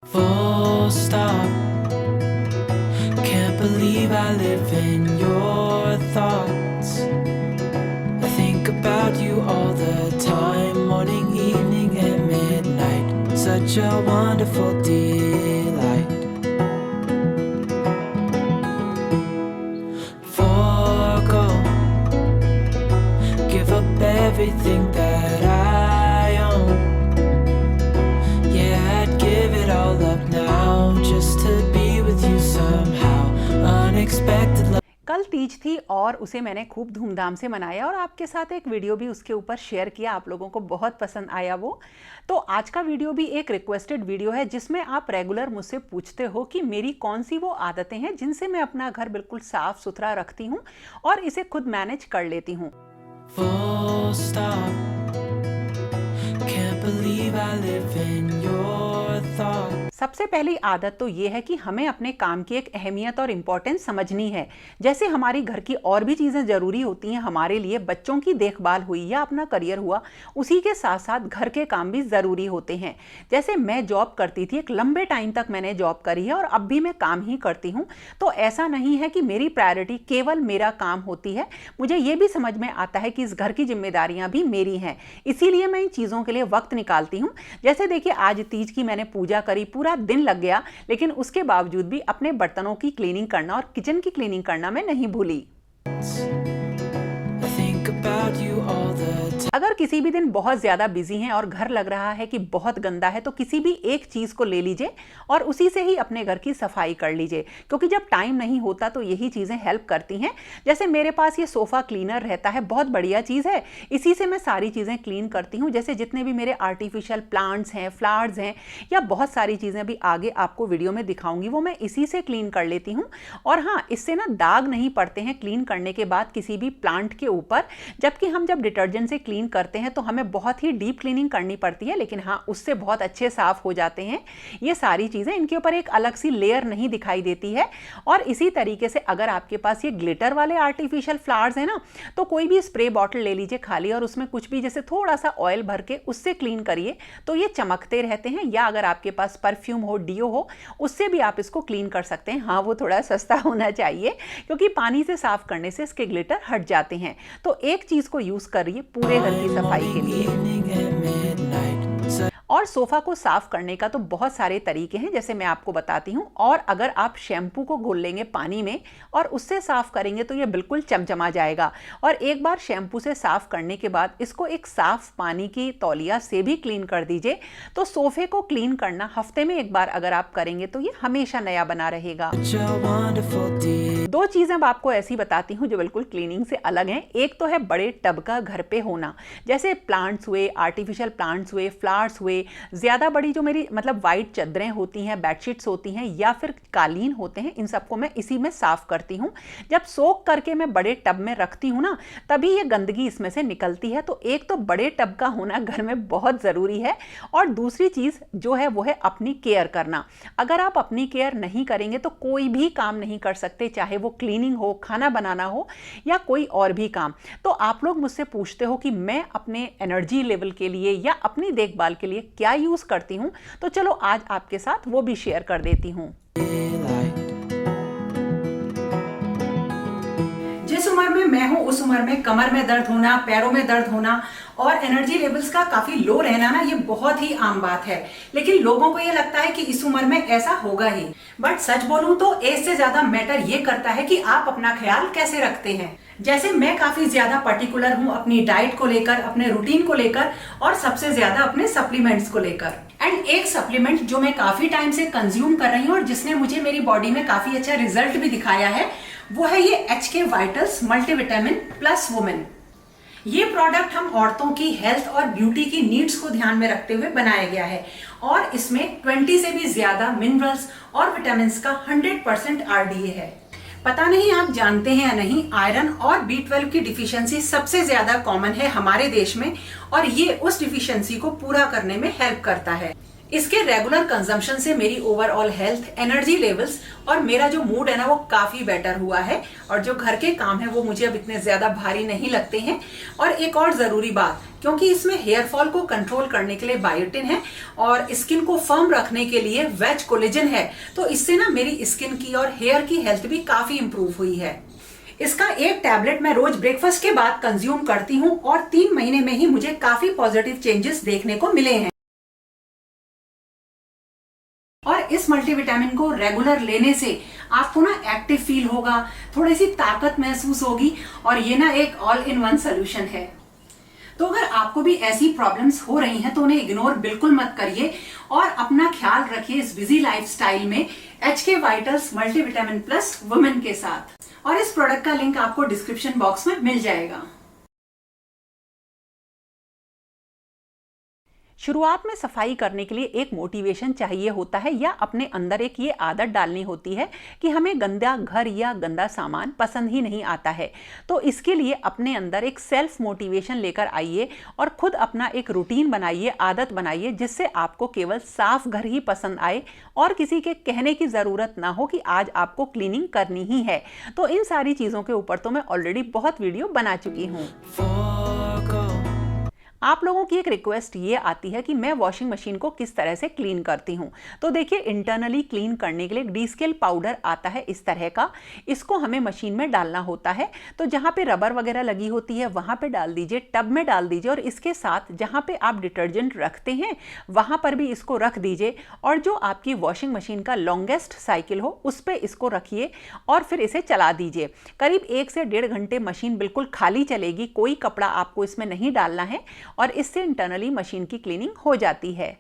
Full stop. Can't believe I live in your thoughts. I think about you all the time, morning, evening, and midnight. Such a wonderful delight. Forgo, give up everything that I own. Yeah, I'd give it all up now just to be with you somehow. Unexpected love. कल तीज थी और उसे मैंने खूब धूमधाम से मनाया और आपके साथ एक वीडियो भी उसके ऊपर शेयर किया। आप लोगों को बहुत पसंद आया वो। तो आज का वीडियो भी एक रिक्वेस्टेड वीडियो है जिसमें आप रेगुलर मुझसे पूछते हो कि मेरी कौन सी वो आदतें हैं जिनसे मैं अपना घर बिल्कुल साफ सुथरा रखती हूँ और इसे खुद मैनेज कर लेती हूँ। Full stop. Can't believe I live in your thoughts. सबसे पहली आदत तो ये है कि हमें अपने काम की एक अहमियत और इम्पोर्टेंस समझनी है। जैसे हमारी घर की और भी चीज़ें ज़रूरी होती हैं हमारे लिए, बच्चों की देखभाल हुई या अपना करियर हुआ, उसी के साथ साथ घर के काम भी ज़रूरी होते हैं। जैसे मैं जॉब करती थी, एक लंबे टाइम तक मैंने जॉब करी है और अब भी मैं काम ही करती हूँ। तो ऐसा नहीं है कि मेरी प्रायोरिटी केवल मेरा काम होती है। मुझे ये भी समझ में आता है कि इस घर की जिम्मेदारियाँ भी मेरी हैं, इसीलिए मैं इन चीज़ों के लिए वक्त निकालती हूँ। जैसे देखिए, आज तीज की मैंने पूजा करी, पूरा दिन लग गया, लेकिन उसके बावजूद भी अपने बर्तनों की क्लीनिंग करना और किचन की क्लीनिंग करना मैं नहीं भूली। I think about you all the time. अगर किसी भी दिन बहुत ज़्यादा बिजी हैं और घर लग रहा है कि बहुत गंदा है, तो किसी भी एक चीज़ को ले लीजिए और उसी से ही अपने घर की सफाई कर लीजिए, क्योंकि जब टाइम नहीं होता तो यही चीज़ें हेल्प करती हैं। जैसे मेरे पास ये सोफ़ा क्लीनर रहता है, बहुत बढ़िया चीज़ है, इसी से मैं सारी चीज़ें क्लीन करती हूँ। जैसे जितने भी मेरे आर्टिफिशियल प्लांट्स हैं, फ्लावर्स हैं, या बहुत सारी चीज़ें भी आगे आपको वीडियो में दिखाऊंगी, वो मैं इसी से क्लीन कर लेती हूँ। और हाँ, इससे ना दाग नहीं पड़ते हैं क्लीन करने के बाद किसी भी प्लांट के ऊपर। जबकि हम जब डिटर्जेंट से क्लीन करते हैं तो हमें बहुत ही डीप क्लीनिंग करनी पड़ती है, लेकिन हाँ, उससे बहुत अच्छे साफ हो जाते हैं ये सारी चीज़ें। इनके ऊपर एक अलग सी लेयर नहीं दिखाई देती है। और इसी तरीके से अगर आपके पास ये ग्लिटर वाले आर्टिफिशियल फ्लावर्स हैं ना, तो कोई भी स्प्रे बॉटल ले लीजिए खाली और उसमें कुछ भी जैसे थोड़ा सा ऑयल भर के उससे क्लीन करिए, तो ये चमकते रहते हैं। या अगर आपके पास परफ्यूम हो, डियो हो, उससे भी आप इसको क्लीन कर सकते हैं। हाँ, वो थोड़ा सस्ता होना चाहिए, क्योंकि पानी से साफ करने से इसके ग्लिटर हट जाते हैं। तो एक चीज़ को यूज़ करिए पूरे घर की सफाई के लिए। Evening and midnight. और सोफ़ा को साफ़ करने का तो बहुत सारे तरीके हैं, जैसे मैं आपको बताती हूँ। और अगर आप शैम्पू को घोल लेंगे पानी में और उससे साफ़ करेंगे तो ये बिल्कुल चमचमा जाएगा। और एक बार शैम्पू से साफ़ करने के बाद इसको एक साफ़ पानी की तौलिया से भी क्लीन कर दीजिए। तो सोफ़े को क्लीन करना हफ्ते में एक बार अगर आप करेंगे तो ये हमेशा नया बना रहेगा। Such a wonderful deal. दो चीज़ें मैं आपको ऐसी बताती हूँ जो बिल्कुल क्लीनिंग से अलग हैं। एक तो है बड़े टब का घर पे होना, जैसे प्लांट्स हुए, आर्टिफिशियल प्लांट्स हुए, फ्लावर्स हुए। ज़्यादा बड़ी जो मेरी मतलब वाइट चादरें होती हैं, बेडशीट्स होती हैं, या फिर कालीन होते हैं, इन सबको मैं इसी में साफ़ करती हूँ। जब सोख करके मैं बड़े टब में रखती हूँ ना, तभी ये गंदगी इसमें से निकलती है। तो एक तो बड़े टब का होना घर में बहुत ज़रूरी है। और दूसरी चीज़ जो है वो है अपनी केयर करना। अगर आप अपनी केयर नहीं करेंगे तो कोई भी काम नहीं कर सकते, चाहे वो क्लीनिंग हो, खाना बनाना हो, या कोई और भी काम। तो आप लोग मुझसे पूछते हो कि मैं अपने एनर्जी लेवल के लिए या अपनी देखभाल के लिए क्या यूज़ करती हूँ, तो चलो आज आपके साथ वो भी शेयर कर देती हूँ। जिस उम्र में मैं हूँ उस उम्र में कमर में दर्द होना, पैरों में दर्द होना और एनर्जी लेवल्स का काफी लो रहना ना, ये बहुत ही आम बात है। लेकिन लोगों को ये लगता है कि इस उम्र में ऐसा होगा ही। बट सच बोलूं तो एज से ज्यादा मैटर ये करता है कि आप अपना ख्याल कैसे रखते हैं। जैसे मैं काफी ज्यादा पर्टिकुलर हूँ अपनी डाइट को लेकर, अपने रूटीन को लेकर, और सबसे ज्यादा अपने सप्लीमेंट्स को लेकर। एंड एक सप्लीमेंट जो मैं काफी टाइम से कंज्यूम कर रही हूँ और जिसने मुझे मेरी बॉडी में काफी अच्छा रिजल्ट भी दिखाया है, वो है ये HK vitals multivitamin plus women. ये प्रोडक्ट हम औरतों की हेल्थ और ब्यूटी की नीड्स को ध्यान में रखते हुए बनाया गया है और इसमें 20 से भी ज्यादा मिनरल्स और विटामिन का 100% RDA है। पता नहीं आप जानते हैं या नहीं, आयरन और B12 की डिफिशियंसी सबसे ज्यादा कॉमन है हमारे देश में और ये उस डिफिशियंसी को पूरा करने में हेल्प करता है। इसके रेगुलर कंजम्पशन से मेरी ओवरऑल हेल्थ, एनर्जी लेवल्स और मेरा जो मूड है ना वो काफी बेटर हुआ है और जो घर के काम है वो मुझे अब इतने ज्यादा भारी नहीं लगते हैं। और एक और जरूरी बात, क्योंकि इसमें हेयर फॉल को कंट्रोल करने के लिए बायोटिन है और स्किन को फर्म रखने के लिए वेज कोलेजन है, तो इससे ना मेरी स्किन की और हेयर की हेल्थ भी काफी इंप्रूव हुई है। इसका एक टैबलेट मैं रोज ब्रेकफास्ट के बाद कंज्यूम करती हूँ और 3 महीने में ही मुझे काफी पॉजिटिव चेंजेस देखने को मिले हैं। और इस मल्टीविटामिन को रेगुलर लेने से आपको ना एक्टिव फील होगा, थोड़ी सी ताकत महसूस होगी और ये ना एक ऑल इन वन सोल्यूशन है। तो अगर आपको भी ऐसी प्रॉब्लम्स हो रही हैं तो उन्हें इग्नोर बिल्कुल मत करिए और अपना ख्याल रखिए इस बिजी लाइफस्टाइल में HK vitals multivitamin plus women के साथ। और इस प्रोडक्ट का लिंक आपको डिस्क्रिप्शन बॉक्स में मिल जाएगा। शुरुआत में सफाई करने के लिए एक मोटिवेशन चाहिए होता है या अपने अंदर एक ये आदत डालनी होती है कि हमें गंदा घर या गंदा सामान पसंद ही नहीं आता है। तो इसके लिए अपने अंदर एक सेल्फ मोटिवेशन लेकर आइए और खुद अपना एक रूटीन बनाइए, आदत बनाइए, जिससे आपको केवल साफ घर ही पसंद आए और किसी के कहने की ज़रूरत ना हो कि आज आपको क्लीनिंग करनी ही है। तो इन सारी चीज़ों के ऊपर तो मैं ऑलरेडी बहुत वीडियो बना चुकी हूँ। आप लोगों की एक रिक्वेस्ट ये आती है कि मैं वॉशिंग मशीन को किस तरह से क्लीन करती हूँ। तो देखिए, इंटरनली क्लीन करने के लिए डीस्केल पाउडर आता है इस तरह का, इसको हमें मशीन में डालना होता है। तो जहाँ पे रबर वगैरह लगी होती है वहाँ पे डाल दीजिए, टब में डाल दीजिए और इसके साथ जहाँ पे आप डिटर्जेंट रखते हैं वहाँ पर भी इसको रख दीजिए और जो आपकी वॉशिंग मशीन का लॉन्गेस्ट साइकिल हो उस पर इसको रखिए और फिर इसे चला दीजिए। करीब 1 से 1.5 घंटे मशीन बिल्कुल खाली चलेगी, कोई कपड़ा आपको इसमें नहीं डालना है और इससे इंटरनली मशीन की क्लीनिंग हो जाती है।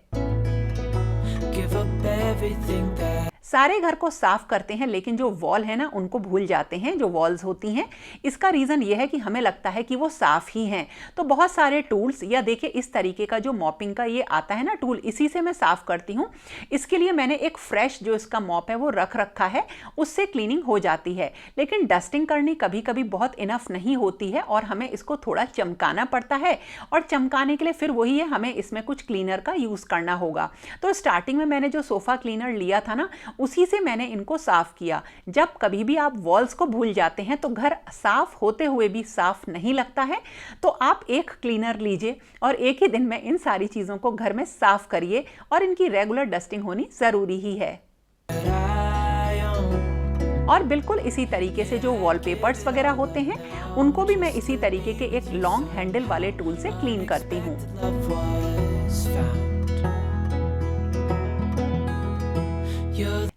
सारे घर को साफ करते हैं लेकिन जो वॉल है ना उनको भूल जाते हैं, जो वॉल्स होती हैं। इसका रीज़न ये है कि हमें लगता है कि वो साफ़ ही हैं। तो बहुत सारे टूल्स या देखिए इस तरीके का जो मॉपिंग का ये आता है ना टूल, इसी से मैं साफ़ करती हूँ। इसके लिए मैंने एक फ्रेश जो इसका मॉप है वो रख रखा है, उससे क्लीनिंग हो जाती है। लेकिन डस्टिंग करनी कभी कभी बहुत इनफ नहीं होती है और हमें इसको थोड़ा चमकाना पड़ता है और चमकाने के लिए फिर वही है, हमें इसमें कुछ क्लीनर का यूज़ करना होगा। तो स्टार्टिंग में मैंने जो सोफ़ा क्लीनर लिया था ना उसी से मैंने इनको साफ किया। जब कभी भी आप वॉल्स को भूल जाते हैं तो घर साफ होते हुए भी साफ नहीं लगता है, तो आप एक क्लीनर लीजिए और एक ही दिन में इन सारी चीज़ों को घर में साफ करिए और इनकी रेगुलर डस्टिंग होनी ज़रूरी ही है। और बिल्कुल इसी तरीके से जो वॉलपेपर्स वगैरह होते हैं उनको भी मैं इसी तरीके के एक लॉन्ग हैंडल वाले टूल से क्लीन करती हूँ।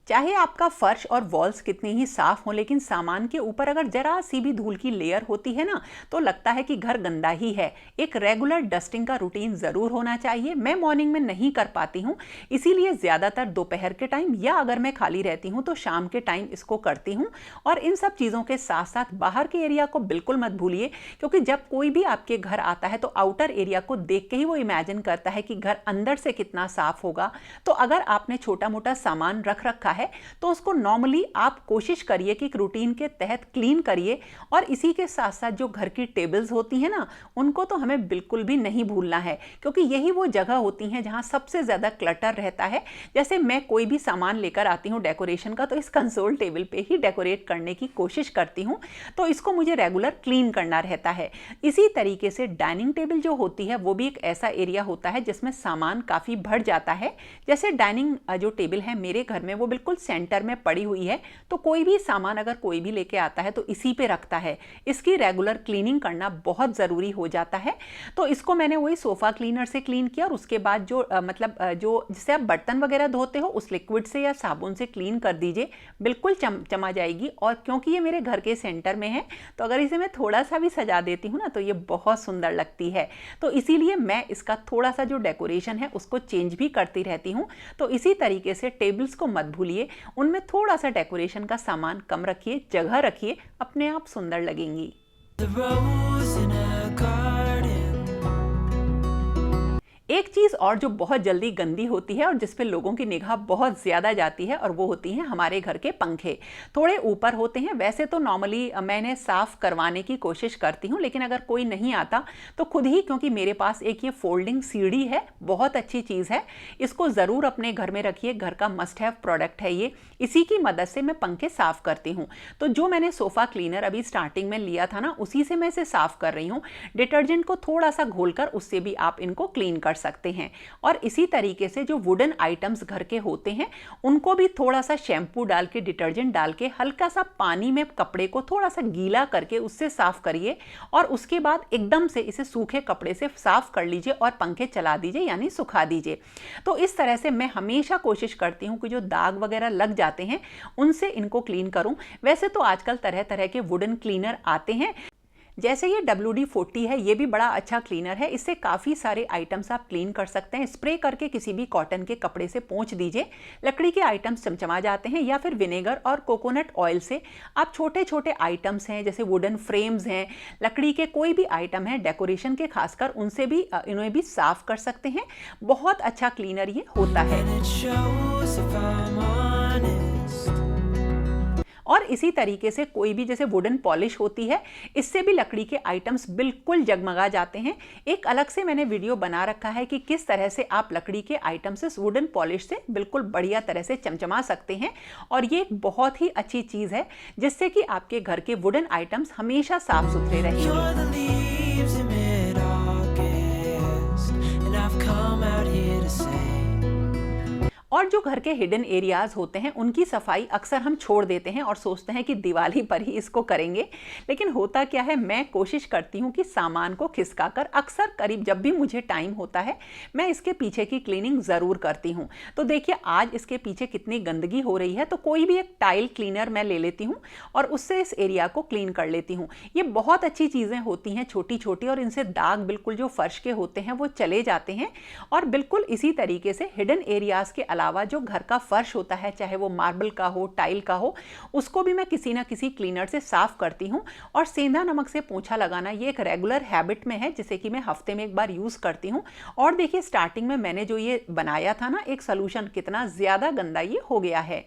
चाहे आपका फर्श और वॉल्स कितनी ही साफ हो, लेकिन सामान के ऊपर अगर जरा सी भी धूल की लेयर होती है ना तो लगता है कि घर गंदा ही है। एक रेगुलर डस्टिंग का रूटीन ज़रूर होना चाहिए। मैं मॉर्निंग में नहीं कर पाती हूँ, इसीलिए ज़्यादातर दोपहर के टाइम या अगर मैं खाली रहती हूँ तो शाम के टाइम इसको करती हूँ। और इन सब चीज़ों के साथ साथ बाहर के एरिया को बिल्कुल मत भूलिए, क्योंकि जब कोई भी आपके घर आता है तो आउटर एरिया को देख के ही वो इमेजिन करता है कि घर अंदर से कितना साफ होगा। तो अगर आपने छोटा मोटा सामान रख रखा है तो उसको नॉर्मली आप कोशिश करिए कि एक रूटीन के तहत क्लीन करिए। और इसी के साथ साथ जो घर की टेबल्स होती हैं ना उनको तो हमें बिल्कुल भी नहीं भूलना है, क्योंकि यही वो जगह होती हैं जहां सबसे ज़्यादा क्लटर रहता है। जैसे मैं कोई भी सामान लेकर आती हूँ डेकोरेशन का तो इस कंसोल टेबल पे ही डेकोरेट करने की कोशिश करती हूँ, तो इसको मुझे रेगुलर क्लीन करना रहता है। इसी तरीके से डाइनिंग टेबल जो होती है वो भी एक ऐसा एरिया होता है जिसमें सामान काफ़ी भर जाता है। जैसे डाइनिंग जो टेबल है मेरे घर में वो बिल्कुल सेंटर में पड़ी हुई है, तो कोई भी सामान अगर कोई भी लेके आता है तो इसी पे रखता है। इसकी रेगुलर क्लीनिंग करना बहुत ज़रूरी हो जाता है। तो इसको मैंने वही सोफ़ा क्लीनर से क्लीन किया और उसके बाद जो जो जिससे आप बर्तन वगैरह धोते हो उस लिक्विड से या साबुन से क्लीन कर दीजिए, बिल्कुल चमा जाएगी। और क्योंकि ये मेरे घर के सेंटर में है तो अगर इसे मैं थोड़ा सा भी सजा देती हूँ ना तो ये बहुत सुंदर लगती है। तो इसीलिए मैं इसका थोड़ा सा जो डेकोरेशन है उसको चेंज भी करती रहती हूँ। तो इसी तरीके से टेबल्स को मत भूलिए, उनमें थोड़ा सा डेकोरेशन का सामान कम रखिए, जगह रखिए, अपने आप सुंदर लगेंगी। एक चीज़ और जो बहुत जल्दी गंदी होती है और जिस पे लोगों की निगाह बहुत ज़्यादा जाती है और वो होती हैं हमारे घर के पंखे। थोड़े ऊपर होते हैं, वैसे तो नॉर्मली मैं इन्हें साफ़ करवाने की कोशिश करती हूँ, लेकिन अगर कोई नहीं आता तो खुद ही, क्योंकि मेरे पास एक ये फोल्डिंग सीढ़ी है, बहुत अच्छी चीज़ है, इसको ज़रूर अपने घर में रखिए। घर का मस्ट हैव प्रोडक्ट है ये। इसी की मदद से मैं पंखे साफ़ करती हूँ। तो जो मैंने सोफ़ा क्लीनर अभी स्टार्टिंग में लिया था ना, उसी से मैं इसे साफ़ कर रही हूँ। डिटर्जेंट को थोड़ा सा घोलकर उससे भी आप इनको क्लीन कर सकते हैं। और इसी तरीके से जो वुडन आइटम्स घर के होते हैं उनको भी थोड़ा सा शैम्पू डाल के, डिटर्जेंट डाल के, हल्का सा पानी में कपड़े को थोड़ा सा गीला करके उससे साफ करिए और उसके बाद एकदम से इसे सूखे कपड़े से साफ कर लीजिए और पंखे चला दीजिए, यानी सुखा दीजिए। तो इस तरह से मैं हमेशा कोशिश करती हूँ कि जो दाग वगैरह लग जाते हैं उनसे इनको क्लीन करूँ। वैसे तो आजकल तरह तरह के वुडन क्लीनर आते हैं, जैसे ये WD-40 है, ये भी बड़ा अच्छा क्लीनर है। इससे काफ़ी सारे आइटम्स आप क्लीन कर सकते हैं। स्प्रे करके किसी भी कॉटन के कपड़े से पोंछ दीजिए, लकड़ी के आइटम्स चमचमा जाते हैं। या फिर विनेगर और कोकोनट ऑयल से आप छोटे छोटे आइटम्स हैं, जैसे वुडन फ्रेम्स हैं, लकड़ी के कोई भी आइटम है डेकोरेशन के खासकर, उनसे भी इन्हें भी साफ कर सकते हैं। बहुत अच्छा क्लीनर ये होता है। और इसी तरीके से कोई भी जैसे वुडन पॉलिश होती है, इससे भी लकड़ी के आइटम्स बिल्कुल जगमगा जाते हैं। एक अलग से मैंने वीडियो बना रखा है कि किस तरह से आप लकड़ी के आइटम से वुडन पॉलिश से बिल्कुल बढ़िया तरह से चमचमा सकते हैं। और ये एक बहुत ही अच्छी चीज़ है जिससे कि आपके घर के वुडन आइटम्स हमेशा साफ सुथरे रहेंगे। और जो घर के हिडन एरियाज होते हैं उनकी सफाई अक्सर हम छोड़ देते हैं और सोचते हैं कि दिवाली पर ही इसको करेंगे, लेकिन होता क्या है, मैं कोशिश करती हूँ कि सामान को खिसकाकर अक्सर करीब जब भी मुझे टाइम होता है मैं इसके पीछे की क्लीनिंग ज़रूर करती हूँ। तो देखिए आज इसके पीछे कितनी गंदगी हो रही है, तो कोई भी एक टाइल क्लीनर मैं ले लेती हूँ और उससे इस एरिया को क्लीन कर लेती हूँ। ये बहुत अच्छी चीज़ें होती हैं छोटी छोटी, और इनसे दाग बिल्कुल जो फर्श के होते हैं वो चले जाते हैं। और बिल्कुल इसी तरीके से हिडन एरियाज़ के अलावा जो घर का फर्श होता है, चाहे वो मार्बल का हो, टाइल का हो, उसको भी मैं किसी ना किसी क्लीनर से साफ करती हूँ। और सेंधा नमक से पोंछा लगाना ये एक रेगुलर हैबिट में है, जिसे कि मैं हफ्ते में एक बार यूज़ करती हूँ। और देखिए स्टार्टिंग में मैंने जो ये बनाया था ना एक सॉल्यूशन, कितना ज़्यादा गंदा ये हो गया है।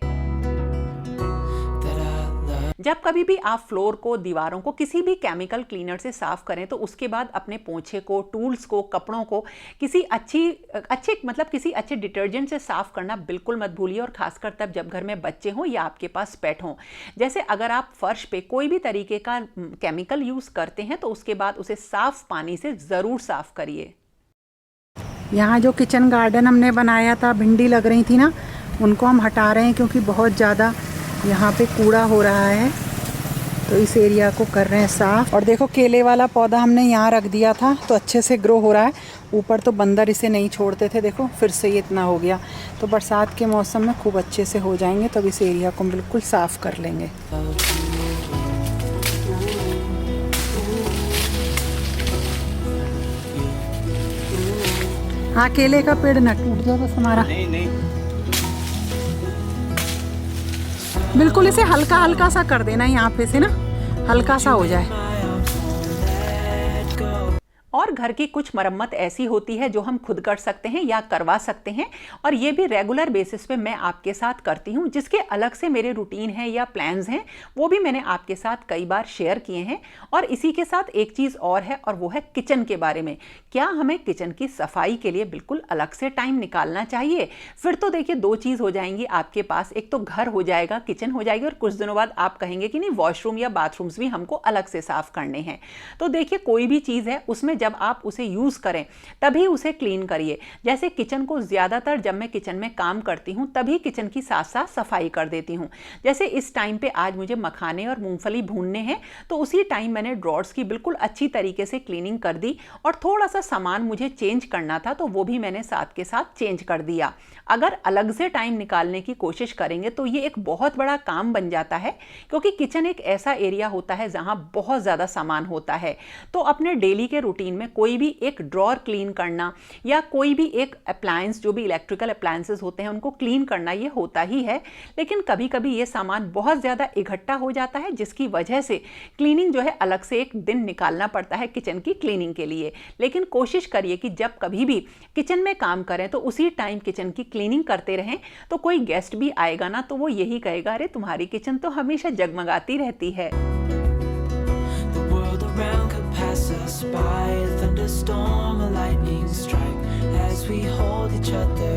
जब कभी भी आप फ्लोर को, दीवारों को किसी भी केमिकल क्लीनर से साफ करें तो उसके बाद अपने पोंछे को, टूल्स को, कपड़ों को किसी किसी अच्छे डिटर्जेंट से साफ करना बिल्कुल मत भूलिए। और खासकर तब जब घर में बच्चे हों या आपके पास पेट हों। जैसे अगर आप फर्श पे कोई भी तरीके का केमिकल यूज़ करते हैं तो उसके बाद उसे साफ पानी से ज़रूर साफ करिए। यहाँ जो किचन गार्डन हमने बनाया था, भिंडी लग रही थी ना, उनको हम हटा रहे हैं क्योंकि बहुत ज़्यादा यहाँ पे कूड़ा हो रहा है, तो इस एरिया को कर रहे हैं साफ। और देखो केले वाला पौधा हमने यहाँ रख दिया था तो अच्छे से ग्रो हो रहा है। ऊपर तो बंदर इसे नहीं छोड़ते थे, देखो फिर से ये इतना हो गया। तो बरसात के मौसम में खूब अच्छे से हो जाएंगे, तब इस एरिया को बिल्कुल साफ़ कर लेंगे। हाँ, केले का पेड़ न टूट जाए बस हमारा। नहीं। बिल्कुल इसे हल्का हल्का सा कर देना, यहाँ पे से ना हल्का सा हो जाए। और घर की कुछ मरम्मत ऐसी होती है जो हम खुद कर सकते हैं या करवा सकते हैं, और ये भी रेगुलर बेसिस पे मैं आपके साथ करती हूँ। जिसके अलग से मेरे रूटीन है या प्लान्स हैं वो भी मैंने आपके साथ कई बार शेयर किए हैं। और इसी के साथ एक चीज़ और है, और वो है किचन के बारे में। क्या हमें किचन की सफाई के लिए बिल्कुल अलग से टाइम निकालना चाहिए? फिर तो देखिए दो चीज़ हो जाएंगी आपके पास, एक तो घर हो जाएगा, किचन हो जाएगी, और कुछ दिनों बाद आप कहेंगे कि नहीं वॉशरूम या बाथरूम्स भी हमको अलग से साफ करने हैं। तो देखिए कोई भी चीज़ है उसमें जब आप उसे यूज़ करें तभी उसे क्लीन करिए। जैसे किचन को ज़्यादातर जब मैं किचन में काम करती हूँ तभी किचन की साथ साथ सफाई कर देती हूँ। जैसे इस टाइम पे आज मुझे मखाने और मूंगफली भूनने हैं, तो उसी टाइम मैंने ड्रॉर्स की बिल्कुल अच्छी तरीके से क्लीनिंग कर दी। और थोड़ा सा सामान मुझे चेंज करना था तो वो भी मैंने साथ के साथ चेंज कर दिया। अगर अलग से टाइम निकालने की कोशिश करेंगे तो ये एक बहुत बड़ा काम बन जाता है, क्योंकि किचन एक ऐसा एरिया होता है जहाँ बहुत ज़्यादा सामान होता है। तो अपने डेली के रूटीन में कोई भी एक ड्रॉर क्लीन करना या कोई भी एक अप्लायंस, जो भी इलेक्ट्रिकल अप्लायंसेस होते हैं उनको क्लीन करना, ये होता ही है। लेकिन कभी कभी ये सामान बहुत ज़्यादा इकट्ठा हो जाता है, जिसकी वजह से क्लीनिंग जो है अलग से एक दिन निकालना पड़ता है किचन की क्लीनिंग के लिए। लेकिन कोशिश करिए कि जब कभी भी किचन में काम करें तो उसी टाइम किचन की क्लीनिंग करते रहें। तो कोई गेस्ट भी आएगा ना तो वो यही कहेगा, अरे तुम्हारी किचन तो हमेशा जगमगाती रहती है। The world around could pass us by, a thunderstorm, a lightning strike, as we hold each other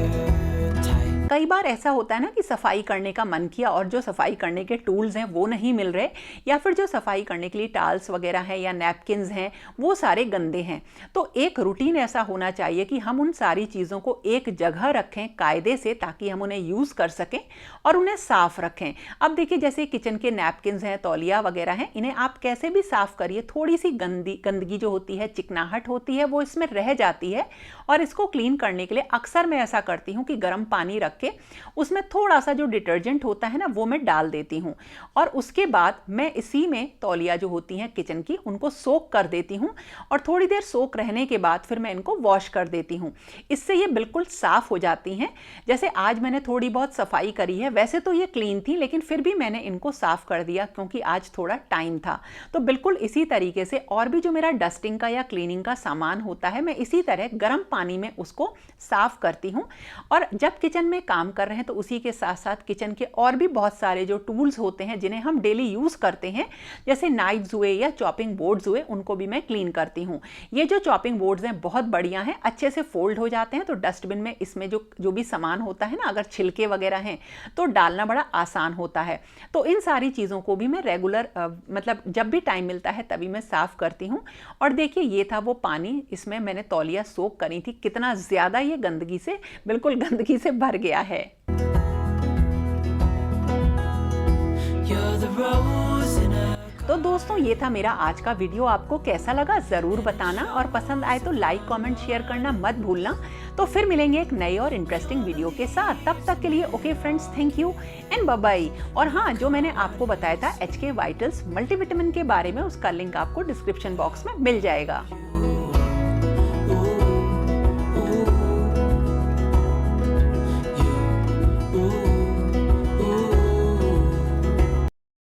tight. कई बार ऐसा होता है ना कि सफाई करने का मन किया और जो सफाई करने के टूल्स हैं वो नहीं मिल रहे, या फिर जो सफाई करने के लिए टाल्स वगैरह हैं या नैपकिन्स हैं वो सारे गंदे हैं। तो एक रूटीन ऐसा होना चाहिए कि हम उन सारी चीज़ों को एक जगह रखें कायदे से, ताकि हम उन्हें यूज़ कर सकें और उन्हें साफ़ रखें। अब देखिए, जैसे किचन के नैपकिन्स हैं, तौलिया वगैरह हैं, इन्हें आप कैसे भी साफ़ करिए, थोड़ी सी गंदगी जो होती है, चिकनाहट होती है, वो इसमें रह जाती है। और इसको क्लीन करने के लिए अक्सर मैं ऐसा करती हूँ कि गर्म पानी रख के उसमें थोड़ा सा जो डिटर्जेंट होता है ना वो मैं डाल देती हूँ, और उसके बाद मैं इसी में तौलिया जो होती हैं किचन की उनको सोक कर देती हूँ, और थोड़ी देर सोक रहने के बाद फिर मैं इनको वॉश कर देती हूँ। इससे ये बिल्कुल साफ़ हो जाती हैं। जैसे आज मैंने थोड़ी बहुत सफाई करी है, वैसे तो ये क्लीन थी लेकिन फिर भी मैंने इनको साफ़ कर दिया क्योंकि आज थोड़ा टाइम था। तो बिल्कुल इसी तरीके से और भी जो मेरा डस्टिंग का या क्लीनिंग का सामान होता है, मैं इसी तरह गर्म पानी में उसको साफ़ करती हूँ। और जब किचन में काम कर रहे हैं तो उसी के साथ साथ किचन के और भी बहुत सारे जो टूल्स होते हैं जिन्हें हम डेली यूज़ करते हैं, जैसे नाइफ्स हुए या चॉपिंग बोर्ड्स हुए, उनको भी मैं क्लीन करती हूँ। ये जो चॉपिंग बोर्ड्स हैं बहुत बढ़िया हैं, अच्छे से फोल्ड हो जाते हैं, तो डस्टबिन में इसमें जो भी सामान होता है ना, अगर छिलके वगैरह हैं तो डालना बड़ा आसान होता है। तो इन सारी चीज़ों को भी मैं रेगुलर मतलब जब भी टाइम मिलता है तभी मैं साफ़ करती हूँ। और देखिए, ये था वो पानी, इसमें मैंने तौलिया सोक करी थी, कितना ज़्यादा ये गंदगी से, बिल्कुल गंदगी से भर गया है। You're the rose in a तो दोस्तों, ये था मेरा आज का वीडियो। आपको कैसा लगा ज़रूर बताना, और पसंद आए तो लाइक कमेंट शेयर करना मत भूलना। तो फिर मिलेंगे एक नए और इंटरेस्टिंग वीडियो के साथ। तब तक के लिए okay friends, thank you and bye bye. और हाँ, जो मैंने आपको बताया था HK वाइटल्स मल्टीविटामिन के बारे में, उसका लिंक आपको डिस्क्रिप्शन बॉक्स में मिल जाएगा।